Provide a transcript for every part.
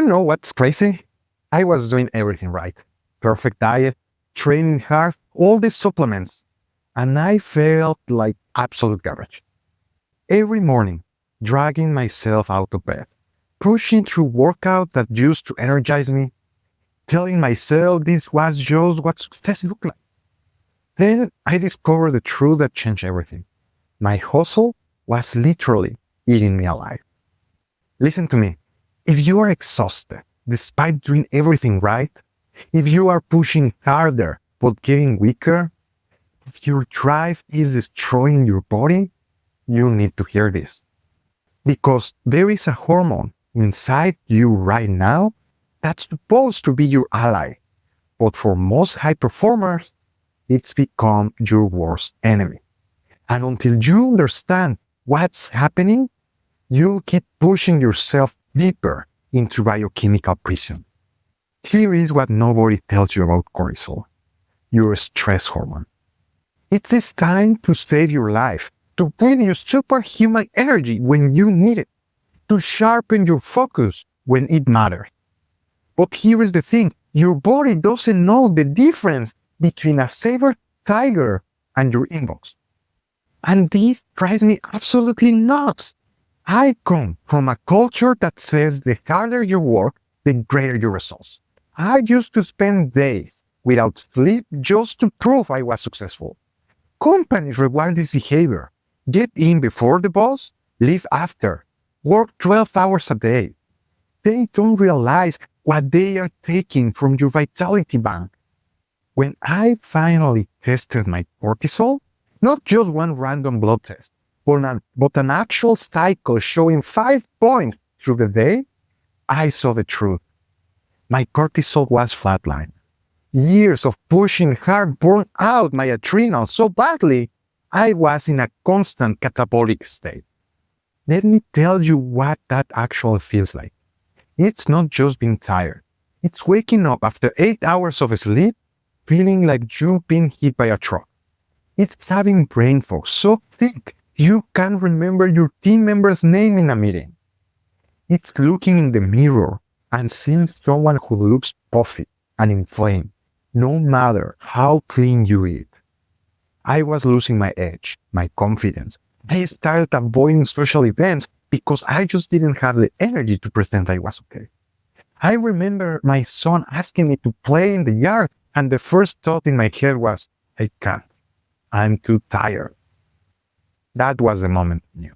know what's crazy? I was doing everything right. Perfect diet, training hard, all these supplements. And I felt like absolute garbage. Every morning, dragging myself out of bed, pushing through workouts that used to energize me, telling myself this was just what success looked like. Then I discovered the truth that changed everything. My hustle was literally eating me alive. Listen to me. If you are exhausted, despite doing everything right, if you are pushing harder but getting weaker, if your drive is destroying your body, you need to hear this. Because there is a hormone inside you right now that's supposed to be your ally. But for most high performers, it's become your worst enemy. And until you understand what's happening, you'll keep pushing yourself deeper into biochemical prison. Here is what nobody tells you about cortisol, your stress hormone. It's designed to save your life, to give you superhuman energy when you need it, to sharpen your focus when it matters. But here is the thing, your body doesn't know the difference between a saber tiger and your inbox. And this drives me absolutely nuts. I come from a culture that says the harder you work, the greater your results. I used to spend days without sleep just to prove I was successful. Companies reward this behavior. Get in before the boss, leave after. Work 12 hours a day. They don't realize what they are taking from your vitality bank. When I finally tested my cortisol, not just one random blood test, but an actual cycle showing 5 points through the day, I saw the truth. My cortisol was flatlined. Years of pushing hard burned out my adrenals so badly, I was in a constant catabolic state. Let me tell you what that actually feels like. It's not just being tired. It's waking up after 8 hours of sleep, feeling like you've been hit by a truck. It's having brain fog so thick you can't remember your team member's name in a meeting. It's looking in the mirror and seeing someone who looks puffy and inflamed, no matter how clean you eat. I was losing my edge, my confidence. I started avoiding social events because I just didn't have the energy to pretend I was okay. I remember my son asking me to play in the yard, and the first thought in my head was, I can't. I'm too tired. That was the moment I knew.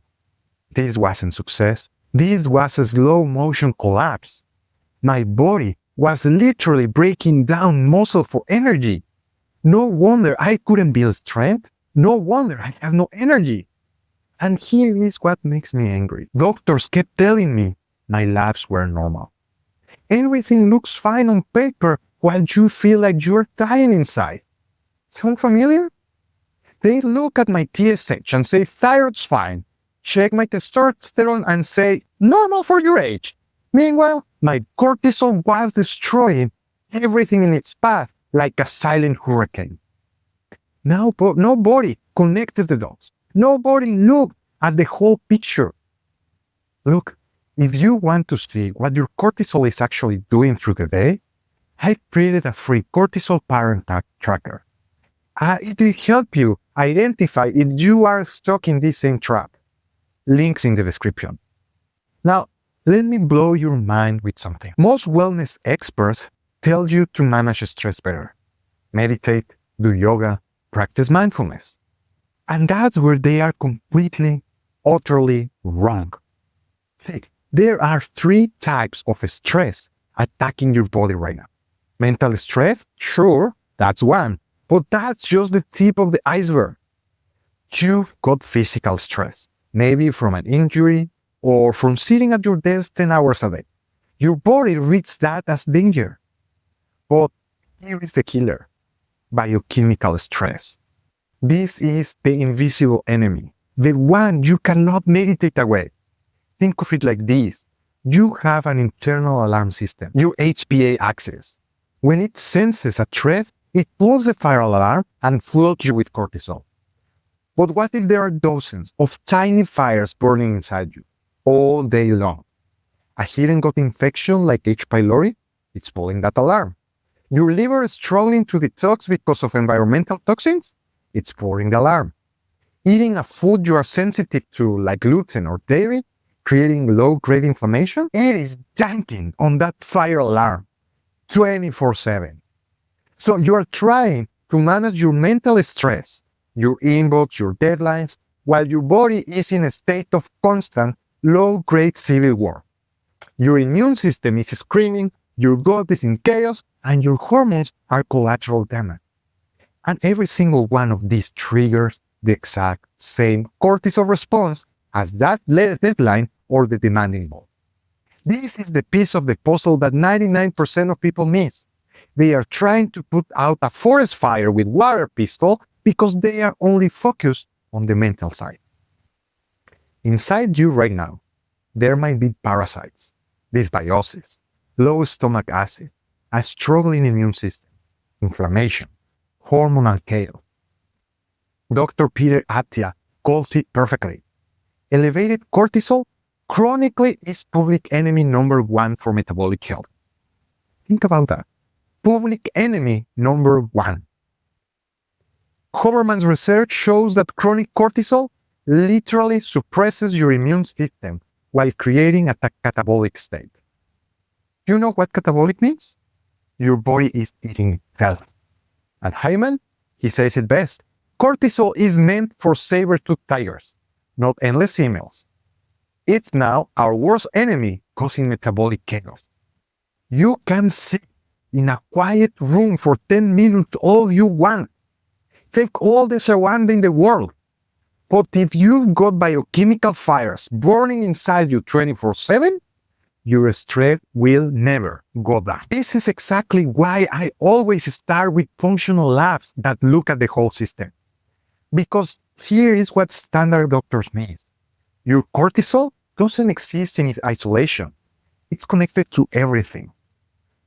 This wasn't success. This was a slow motion collapse. My body was literally breaking down muscle for energy. No wonder I couldn't build strength. No wonder I have no energy. And here is what makes me angry. Doctors kept telling me my labs were normal. Everything looks fine on paper while you feel like you're dying inside. Sound familiar? They look at my TSH and say thyroid's fine. Check my testosterone and say normal for your age. Meanwhile, my cortisol was destroying everything in its path like a silent hurricane. Now, nobody connected the dots. Nobody looked at the whole picture. Look, if you want to see what your cortisol is actually doing through the day, I created a free cortisol pattern tracker. It will help you identify if you are stuck in this same trap. Links in the description. Now, let me blow your mind with something. Most wellness experts tell you to manage stress better. Meditate, do yoga, practice mindfulness. And that's where they are completely, utterly wrong. See, there are 3 types of stress attacking your body right now. Mental stress, sure, that's one, but that's just the tip of the iceberg. You've got physical stress, maybe from an injury or from sitting at your desk 10 hours a day. Your body reads that as danger. But here is the killer: biochemical stress. This is the invisible enemy, the one you cannot meditate away. Think of it like this. You have an internal alarm system, your HPA axis. When it senses a threat, it pulls the fire alarm and floods you with cortisol. But what if there are dozens of tiny fires burning inside you all day long? A hidden gut infection like H. pylori, it's pulling that alarm. Your liver is struggling to detox because of environmental toxins, it's pulling the alarm. Eating a food you are sensitive to, like gluten or dairy, creating low-grade inflammation, it is yanking on that fire alarm 24/7. So you are trying to manage your mental stress, your inbox, your deadlines, while your body is in a state of constant low-grade civil war. Your immune system is screaming, your gut is in chaos, and your hormones are collateral damage. And every single one of these triggers the exact same cortisol response as that deadline or the demanding boss. This is the piece of the puzzle that 99% of people miss. They are trying to put out a forest fire with water pistol because they are only focused on the mental side. Inside you right now, there might be parasites, dysbiosis, low stomach acid, a struggling immune system, inflammation, hormonal chaos. Dr. Peter Attia calls it perfectly. Elevated cortisol chronically is public enemy number one for metabolic health. Think about that. Public enemy number one. Hoverman's research shows that chronic cortisol literally suppresses your immune system while creating a catabolic state. You know what catabolic means? Your body is eating itself. And Hyman, he says it best. Cortisol is meant for saber-toothed tigers, not endless emails. It's now our worst enemy, causing metabolic chaos. You can sit in a quiet room for 10 minutes all you want. Take all the surrounding in the world. But if you've got biochemical fires burning inside you 24/7, your stress will never go down. This is exactly why I always start with functional labs that look at the whole system. Because here is what standard doctors miss. Your cortisol doesn't exist in isolation. It's connected to everything.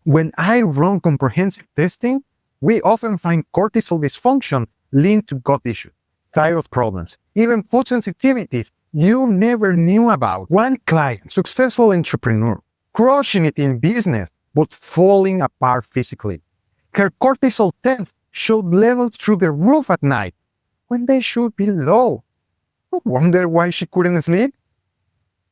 When I run comprehensive testing, we often find cortisol dysfunction linked to gut issues, thyroid problems, even food sensitivities you never knew about. One client, successful entrepreneur, crushing it in business, but falling apart physically. Her cortisol test showed levels through the roof at night, when they should be low. No wonder why she couldn't sleep.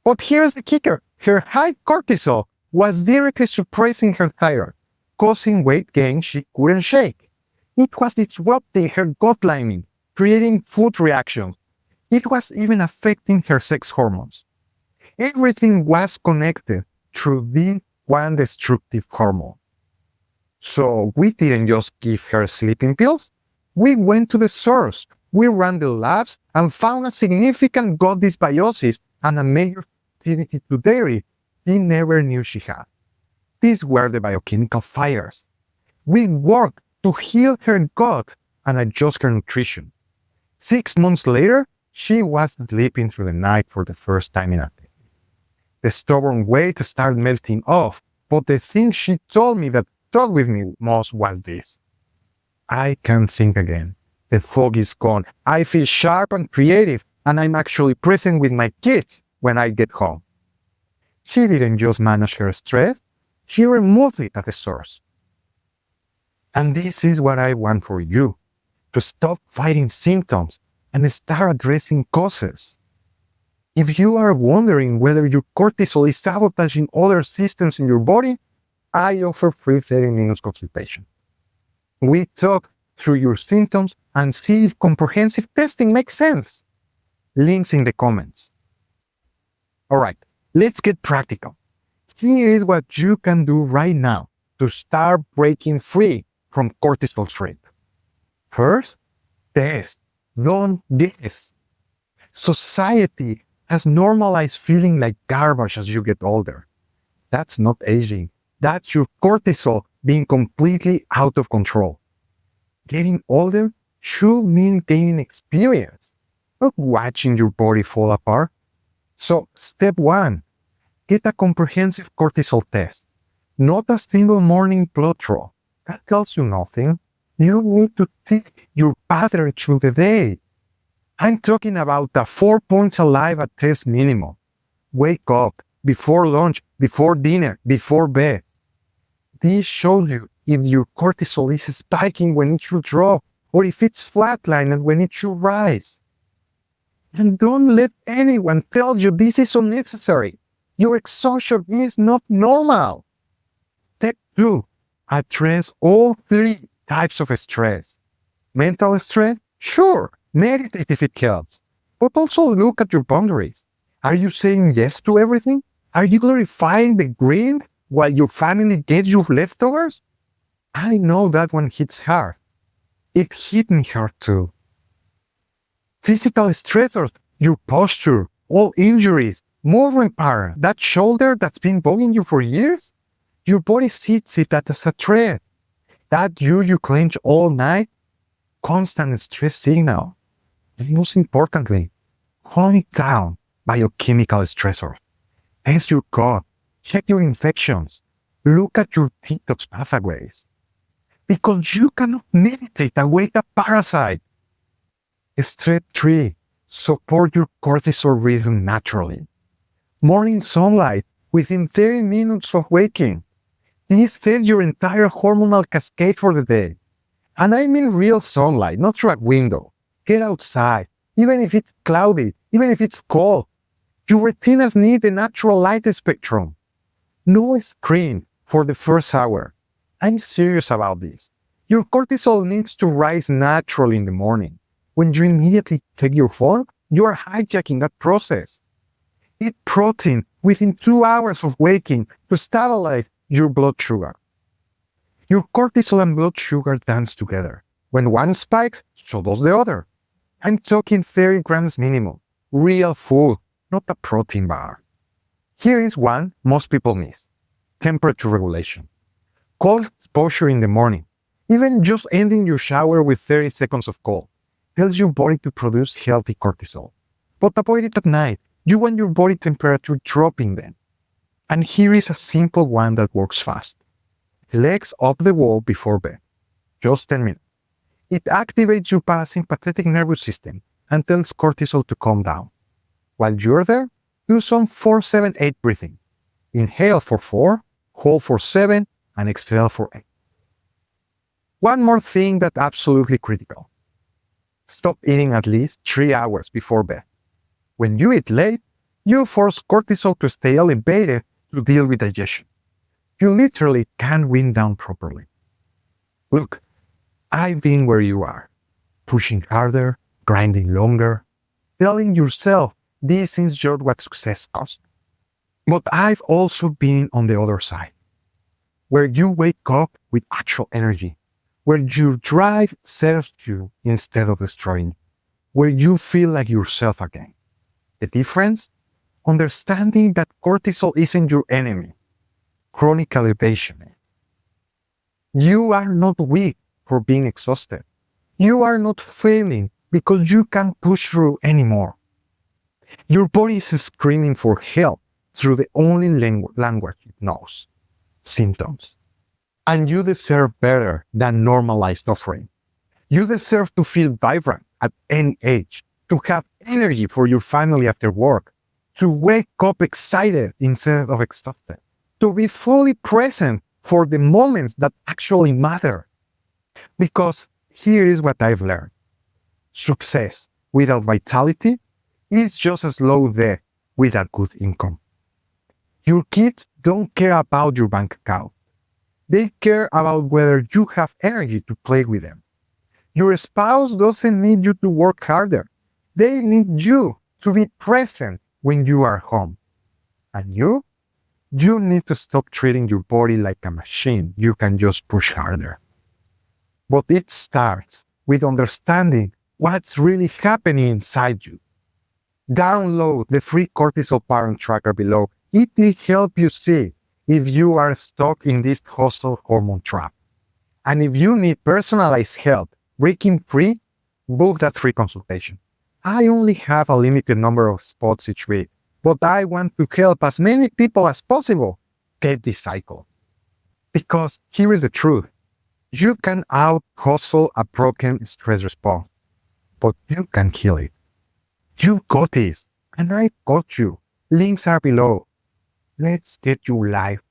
But here's the kicker. Her high cortisol was directly suppressing her thyroid, causing weight gain she couldn't shake. It was disrupting her gut lining, creating food reactions. It was even affecting her sex hormones. Everything was connected through this one destructive hormone. So we didn't just give her sleeping pills. We went to the source. We ran the labs and found a significant gut dysbiosis and a major sensitivity to dairy she never knew she had. These were the biochemical fires. We worked to heal her gut and adjust her nutrition. 6 months later, she was sleeping through the night for the first time in a day. The stubborn weight started melting off, but the thing she told me that stuck with me most was this. I can think again. The fog is gone. I feel sharp and creative, and I'm actually present with my kids when I get home. She didn't just manage her stress, she removed it at the source. And this is what I want for you, to stop fighting symptoms and start addressing causes. If you are wondering whether your cortisol is sabotaging other systems in your body, I offer free 30 minutes consultation. We talk through your symptoms and see if comprehensive testing makes sense. Links in the comments. All right, let's get practical. Here is what you can do right now to start breaking free from cortisol trap. First, test. Don't guess. Society has normalized feeling like garbage as you get older. That's not aging. That's your cortisol being completely out of control. Getting older should mean gaining experience, not watching your body fall apart. So, step 1, get a comprehensive cortisol test, not a single morning blood draw. That tells you nothing. You need to see your pattern through the day. I'm talking about a 4 points alive at test minimum. Wake up, before lunch, before dinner, before bed. This shows you if your cortisol is spiking when it should drop, or if it's flatlined when it should rise. And don't let anyone tell you this is unnecessary. Your exhaustion is not normal. Step 2. Address all 3 types of stress. Mental stress? Sure, meditate if it helps. But also look at your boundaries. Are you saying yes to everything? Are you glorifying the greed while your family gets you leftovers? I know that one hits hard. It hit me hard too. Physical stressors, your posture, all injuries, movement pattern, that shoulder that's been bugging you for years, your body sees it as a threat. That you clench all night, constant stress signal. And most importantly, calm down biochemical stressors. Test your gut, check your infections, look at your detox pathways. Because you cannot meditate away a parasite. Step 3. Support your cortisol rhythm naturally. Morning sunlight within 30 minutes of waking. This sets your entire hormonal cascade for the day. And I mean real sunlight, not through a window. Get outside, even if it's cloudy, even if it's cold. Your retinas need the natural light spectrum. No screen for the first hour. I'm serious about this. Your cortisol needs to rise naturally in the morning. When you immediately take your phone, you are hijacking that process. Eat protein within 2 hours of waking to stabilize your blood sugar. Your cortisol and blood sugar dance together. When one spikes, so does the other. I'm talking 30 grams minimum. Real food, not a protein bar. Here is one most people miss. Temperature regulation. Cold exposure in the morning. Even just ending your shower with 30 seconds of cold tells your body to produce healthy cortisol. But avoid it at night. You want your body temperature dropping then. And here is a simple one that works fast. Legs up the wall before bed. Just 10 minutes. It activates your parasympathetic nervous system and tells cortisol to calm down. While you're there, do some 4-7-8 breathing. Inhale for 4, hold for 7, and exhale for 8. One more thing that's absolutely critical. Stop eating at least 3 hours before bed. When you eat late, you force cortisol to stay elevated to deal with digestion. You literally can't wind down properly. Look, I've been where you are, pushing harder, grinding longer, telling yourself this is just what success costs. But I've also been on the other side, where you wake up with actual energy, where your drive serves you instead of destroying you, where you feel like yourself again. The difference? Understanding that cortisol isn't your enemy. Chronic elevation. You are not weak for being exhausted. You are not failing because you can't push through anymore. Your body is screaming for help through the only language it knows, symptoms. And you deserve better than normalized suffering. You deserve to feel vibrant at any age, to have energy for your family after work, to wake up excited instead of exhausted, to be fully present for the moments that actually matter. Because here is what I've learned. Success without vitality is just a slow death without good income. Your kids don't care about your bank account. They care about whether you have energy to play with them. Your spouse doesn't need you to work harder. They need you to be present when you are home. And you need to stop treating your body like a machine you can just push harder. But it starts with understanding what's really happening inside you. Download the free cortisol pattern tracker below. It will help you see if you are stuck in this hustle hormone trap. And if you need personalized help breaking free, book that free consultation. I only have a limited number of spots each week, but I want to help as many people as possible get this cycle. Because here is the truth. You can out-hustle a broken stress response, but you can kill it. You got this, and I got you. Links are below. Let's get your life